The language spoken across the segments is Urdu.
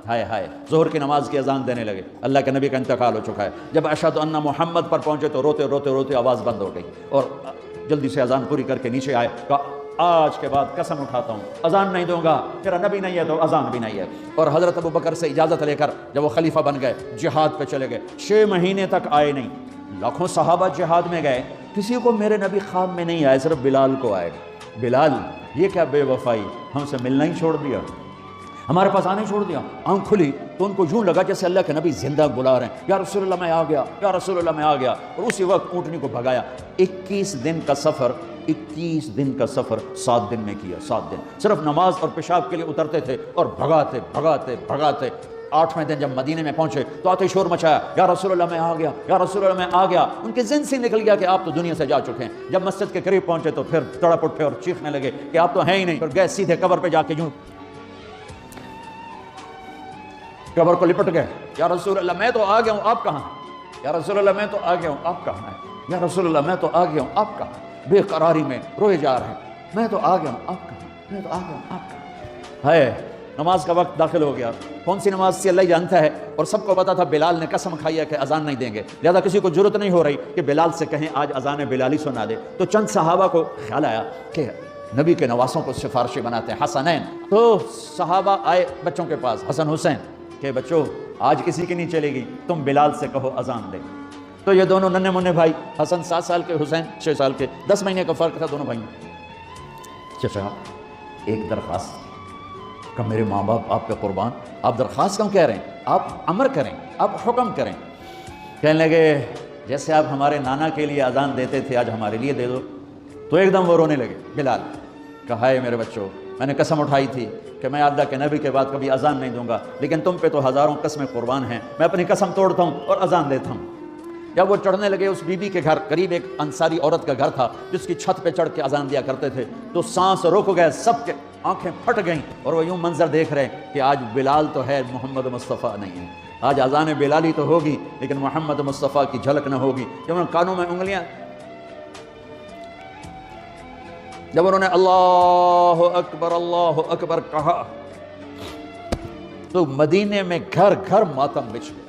ہائے ہائے، ظہر کی نماز کی اذان دینے لگے، اللہ کے نبی کا انتقال ہو چکا ہے۔ جب اشہد ان محمد پر پہنچے تو روتے روتے روتے آواز بند ہو گئی، اور جلدی سے اذان پوری کر کے نیچے آئے، کہا آج کے بعد قسم اٹھاتا ہوں اذان نہیں دوں گا، تیرا نبی نہیں ہے تو اذان بھی نہیں ہے۔ اور حضرت ابوبکر سے اجازت لے کر جب وہ خلیفہ بن گئے، جہاد پہ چلے گئے، 6 مہینے تک آئے نہیں۔ لاکھوں صحابہ جہاد میں گئے، کسی کو میرے نبی خواب میں نہیں آئے، صرف بلال کو آئے۔ بلال، یہ کیا بے وفائی، ہم سے ملنا ہی چھوڑ دیا، ہمارے پاس آنے چھوڑ دیا۔ آنکھ کھلی تو ان کو یوں لگا جیسے اللہ کے نبی زندہ بلا رہے ہیں، یا رسول اللہ میں آ گیا، یا رسول اللہ میں آ گیا، اور اسی وقت اونٹنی کو بھگایا۔ 21 دن کا سفر 7 دن میں کیا، 7 دن صرف نماز اور پیشاب کے لیے اترتے تھے اور بھگاتے بھگاتے بھگاتے 8ویں دن جب مدینے میں پہنچے تو آتے شور مچایا، یا رسول اللہ میں آ گیا، یا رسول اللہ میں آ گیا۔ ان کے ذہن سے نکل گیا کہ آپ تو دنیا سے جا چکے ہیں۔ جب مسجد کے قریب پہنچے تو پھر تڑپ اٹھے اور چیخنے لگے کہ آپ تو ہیں ہی نہیں، پھر گئے سیدھے قبر پہ جا کے یوں قبر کو لپٹ گئے، یا رسول اللہ میں تو آ گیا ہوں، آپ کہاں ہیں؟ یا رسول اللہ میں تو آ گیا ہوں، آپ کہاں ہیں؟ یا رسول اللہ میں تو آ گیا ہوں، آپ کہاں ہیں؟ بے قراری میں روئے جا رہے ہیں، میں تو آ گیا ہوں، آپ کہاں ہیں؟ میں تو آ گیا ہوں، آپ کہاں ہیں؟ نماز کا وقت داخل ہو گیا، کون سی نماز سے اللہ جانتا ہے، اور سب کو پتا تھا بلال نے قسم کھائی ہے کہ اذان نہیں دیں گے، لہذا کسی کو ضرورت نہیں ہو رہی کہ بلال سے کہیں آج اذان بلالی سنا دے۔ تو چند صحابہ کو خیال آیا کہ نبی کے نواسوں کو سفارشی بناتے ہیں، حسنین۔ تو صحابہ آئے بچوں کے پاس، حسن حسین، کہ بچوں آج کسی کی نہیں چلے گی، تم بلال سے کہو اذان دے۔ تو یہ دونوں ننھے منھے بھائی، حسن 7 سال کے، حسین 6 سال کے، 10 مہینے کا فرق تھا دونوں بھائیوں۔ چچا ایک درخواست کہ میرے ماں باپ آپ پہ قربان، آپ درخواست کیوں کہہ رہے ہیں؟ آپ امر کریں، آپ حکم کریں۔ کہنے لگے جیسے آپ ہمارے نانا کے لیے اذان دیتے تھے آج ہمارے لیے دے دو۔ تو ایک دم وہ رونے لگے۔ بلال کہا ہے میرے بچوں، میں نے قسم اٹھائی تھی کہ میں اللہ کے نبی کے بعد کبھی اذان نہیں دوں گا، لیکن تم پہ تو ہزاروں قسمیں قربان ہیں، میں اپنی قسم توڑتا ہوں اور اذان دیتا ہوں۔ جب وہ چڑھنے لگے اس بی بی کے گھر، قریب ایک انصاری عورت کا گھر تھا جس کی چھت پہ چڑھ کے اذان دیا کرتے تھے، تو سانس رک گئے، سب کے آنکھیں پھٹ گئیں، اور وہ یوں منظر دیکھ رہے کہ آج بلال تو ہے، محمد مصطفیٰ نہیں ہے۔ آج اذان بلالی تو ہوگی لیکن محمد مصطفیٰ کی جھلک نہ ہوگی۔ جب انہوں نے کانوں میں انگلیاں، جب انہوں نے اللہ اکبر کہا تو مدینے میں گھر گھر ماتم بچھ گیا،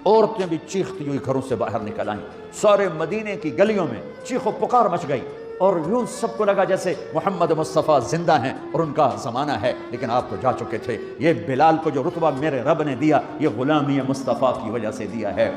عورتیں بھی چیختی ہوئی گھروں سے باہر نکل آئیں، سارے مدینے کی گلیوں میں چیخ و پکار مچ گئی، اور یوں سب کو لگا جیسے محمد مصطفیٰ زندہ ہیں اور ان کا زمانہ ہے، لیکن آپ تو جا چکے تھے۔ یہ بلال کو جو رتبہ میرے رب نے دیا، یہ غلامی مصطفیٰ کی وجہ سے دیا ہے۔